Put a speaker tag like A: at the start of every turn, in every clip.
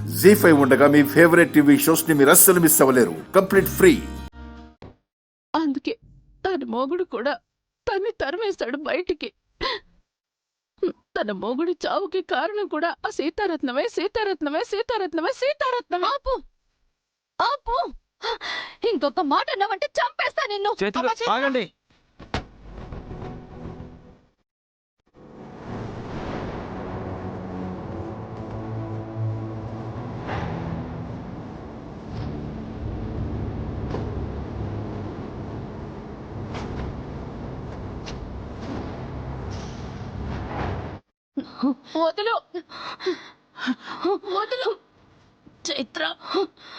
A: జీ5 ఉండగా మీ favourite TV shows ని మీరు అస్సలు మిస్ అవ్వలేరు. Complete free.
B: అందుకే తన మొగుడు కూడా తన్ని తరిమేస్తాడు బయటికి. తన మొగుడి చావుకి కారణం కూడా ఆ సీతారత్నమే సీతారత్నమే సీతారత్నమే సీతారత్నమే.
C: ఆపు ఆపు, ఇంకొక మాట అన్నావంటే చంపేస్తా నిన్ను.
D: ఆగండి.
B: వదులు వదులు చైత్ర,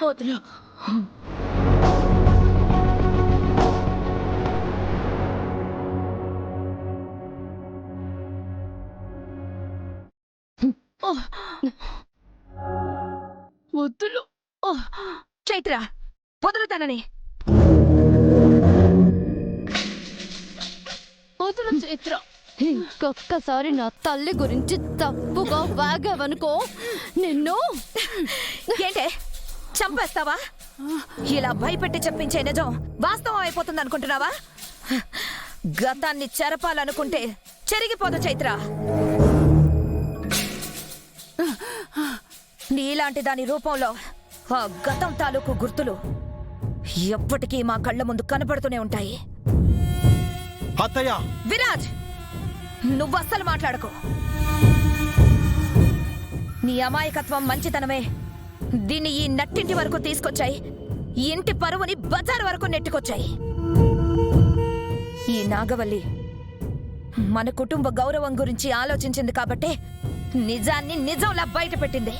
B: వదులు. వదులు
C: చైత్ర, వదులుతానని.
B: వదులు చైత్ర.
C: ఇంకొక్కసారి నా తల్లి గురించి తప్పుగా వాగావనుకో నిన్ను.
E: ఏంటే చంపేస్తావా? ఇలా భయపెట్టి చెప్పించే నిజం వాస్తవం అయిపోతుంది అనుకుంటున్నావా? గతాన్ని చెరపాలనుకుంటే చెరిగిపోదు చైత్ర. నీలాంటి దాని రూపంలో ఆ గతం తాలూకు గుర్తులు ఎప్పటికీ మా కళ్ళ ముందు కనపడుతూనే ఉంటాయి.
D: అత్తయ్య,
E: విరాజ్, నువ్వస్సలు మాట్లాడకు. నీ అమాయకత్వం మంచితనమే దీన్ని ఈ నట్టింటి వరకు తీసుకొచ్చాయి. ఈ ఇంటి పరువుని బజార్ వరకు నెట్టుకొచ్చాయి. ఈ నాగవల్లి మన కుటుంబ గౌరవం గురించి ఆలోచించింది కాబట్టే నిజాన్ని నిజంలా బయట పెట్టింది.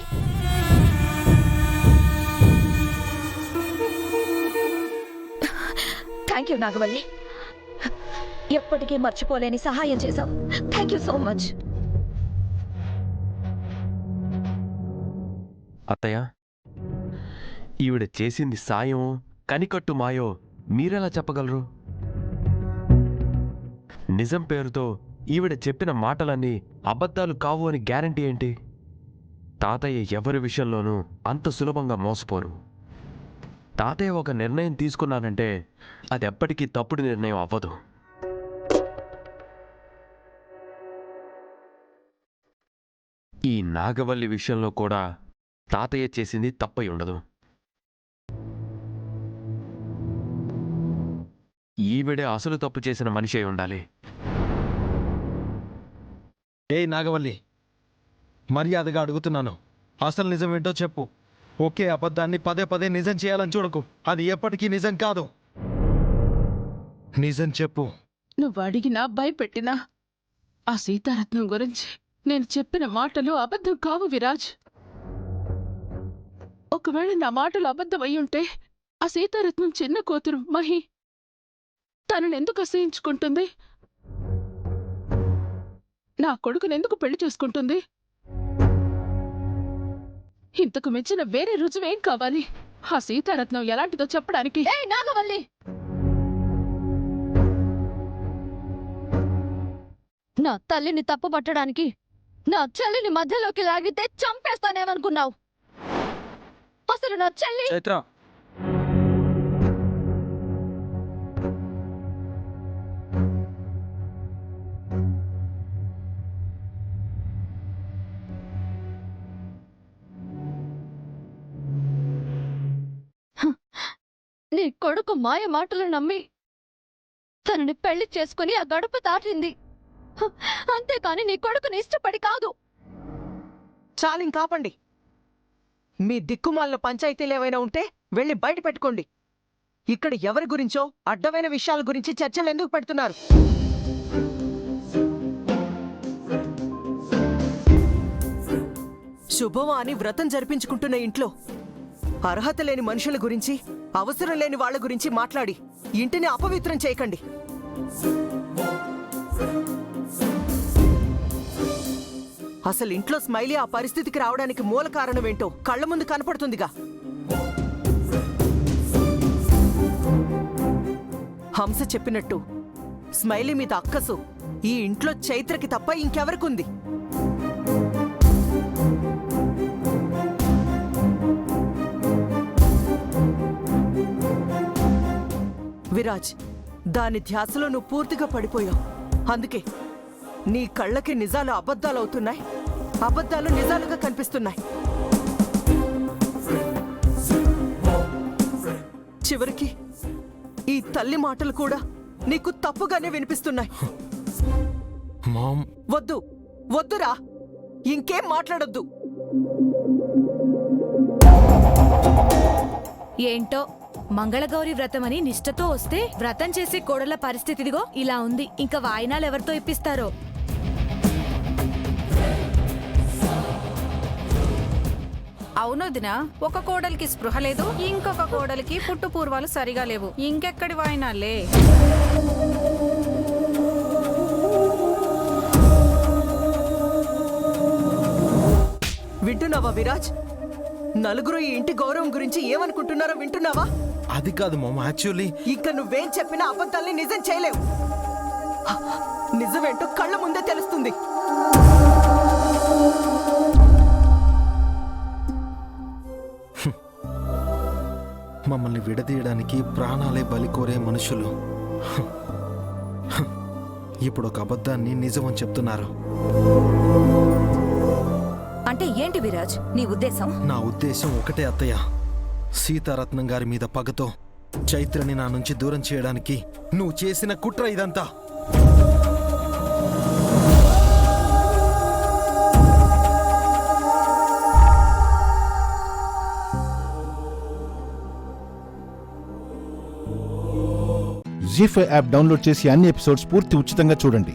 E: థ్యాంక్ యూ నాగవల్లి, ఎప్పటికీ మర్చిపోలేని సహాయం చేశావు. Thank you so much.
F: అత్తయ్య, ఈవిడ చేసింది సాయం కనికట్టు మాయో మీరెలా చెప్పగలరు? నిజం పేరుతో ఈవిడ చెప్పిన మాటలన్నీ అబద్ధాలు కావు అని గ్యారంటీ ఏంటి? తాతయ్య ఎవరి విషయంలోనూ అంత సులభంగా మోసపోరు. తాతయ్య ఒక నిర్ణయం తీసుకున్నానంటే అది ఎప్పటికీ తప్పుడు నిర్ణయం అవ్వదు. ఈ నాగవల్లి విషయంలో కూడా తాతయ్య చేసింది తప్పై ఉండదు. ఈవిడే అసలు తప్పు చేసిన మనిషి అయి ఉండాలి.
D: ఏ నాగవల్లి, మర్యాదగా అడుగుతున్నాను, అసలు నిజం ఏంటో చెప్పు. ఒకే అబద్ధాన్ని పదే పదే నిజం చేయాలని చూడకు. అది ఎప్పటికీ నిజం కాదు. నిజం చెప్పు.
B: నువ్వు అడిగినా భయపెట్టినా ఆ సీతారత్నం గురించి నేను చెప్పిన మాటలు అబద్ధం కావు విరాజ్. ఒకవేళ నా మాటలు అబద్ధం అయి ఉంటే ఆ సీతారత్నం చిన్న కూతురు మహి తననెందుకు అసహించుకుంటుంది? నా కొడుకునెందుకు పెళ్లి చేసుకుంటుంది? ఇంతకు మించిన వేరే రుజువేం కావాలి ఆ సీతారత్నం ఎలాంటిదో చెప్పడానికి?
C: నాగవల్లి, నా తల్లిని తప్పు పట్టడానికి నా చెల్లిని మధ్యలోకి లాగితే చంపేస్తానేమనుకున్నావు? అసలు నా చెల్లి
D: చైత్ర,
C: నీ కొడుకు మాయ మాటలు నమ్మి తనని పెళ్లి చేసుకుని ఆ గడప దాటింది. అంతేకాని నీ కొడుకుని ఇష్టపడి కాదు.
G: చాలింకాపండి. మీ దిక్కుమాలిన పంచాయతీలు ఏవైనా ఉంటే వెళ్ళి బయట పెట్టుకోండి. ఇక్కడ ఎవరి గురించో అడ్డమైన విషయాల గురించి చర్చలు ఎందుకు పెడుతున్నారు? శుభమా అని వ్రతం జరిపించుకుంటున్న ఇంట్లో అర్హత లేని మనుషుల గురించి, అవసరం లేని వాళ్ళ గురించి మాట్లాడి ఇంటిని అపవిత్రం చేయకండి. అసలు ఇంట్లో స్మైలీ ఆ పరిస్థితికి రావడానికి మూల కారణమేంటో కళ్ళ ముందు కనపడుతుందిగా. హంస చెప్పినట్టు స్మైలీ మీద అక్కసు ఈ ఇంట్లో చైత్రకి తప్ప ఇంకెవరికుంది? విరాజ్, దాని ధ్యాసలో నువ్వు పూర్తిగా పడిపోయావు. అందుకే నీ కళ్ళకి నిజాలు అబద్ధాలు అవుతున్నాయి, అబద్ధాలు నిజాలుగా కనిపిస్తున్నాయి. చివరికి ఈ తల్లి మాటలు కూడా నీకు తప్పుగానే వినిపిస్తున్నాయి.
D: మామ్,
G: వద్దురా, ఇంకేం మాట్లాడొద్దు.
H: ఏంటో మంగళగౌరి వ్రతమని నిష్ఠతో వస్తే వ్రతం చేసే కోడల పరిస్థితిదిగో ఇలా ఉంది. ఇంకా వాయినాలు ఎవరితో ఇప్పిస్తారో.
I: అవునొదినా, ఒక కోడలికి స్పృహ లేదు, ఇంకొక కోడలికి పుట్టు పూర్వాలు సరిగా లేవు. ఇంకెక్కడి వాయినాలే.
G: వింటున్నావా విరాజ్? నలుగురు ఈ ఇంటి గౌరవం గురించి ఏమనుకుంటున్నారో వింటున్నావా?
D: అది కాదు మామ్, యాక్చువల్లీ
G: ఇక నువ్వేం చెప్పినా అబద్ధాల్ని నిజం చేయలేవు. నిజమేంటో కళ్ళ ముందే తెలుస్తుంది.
D: మమ్మల్ని విడదీయడానికి ప్రాణాలే బలి కోరే మనుషులు ఇప్పుడు ఒక అబద్ధాన్ని నిజమని చెప్తున్నారు.
E: అంటే ఏంటి విరాజ్ నీ ఉద్దేశం?
D: నా ఉద్దేశం ఒకటే అత్తయ్య, సీతారత్నం గారి మీద పగతో చైత్రని నా నుంచి దూరం చేయడానికి నువ్వు చేసిన కుట్ర ఇదంతా.
J: జీ5 యాప్ డౌన్లోడ్ చేసి అన్ని ఎపిసోడ్స్ పూర్తి ఉచితంగా చూడండి.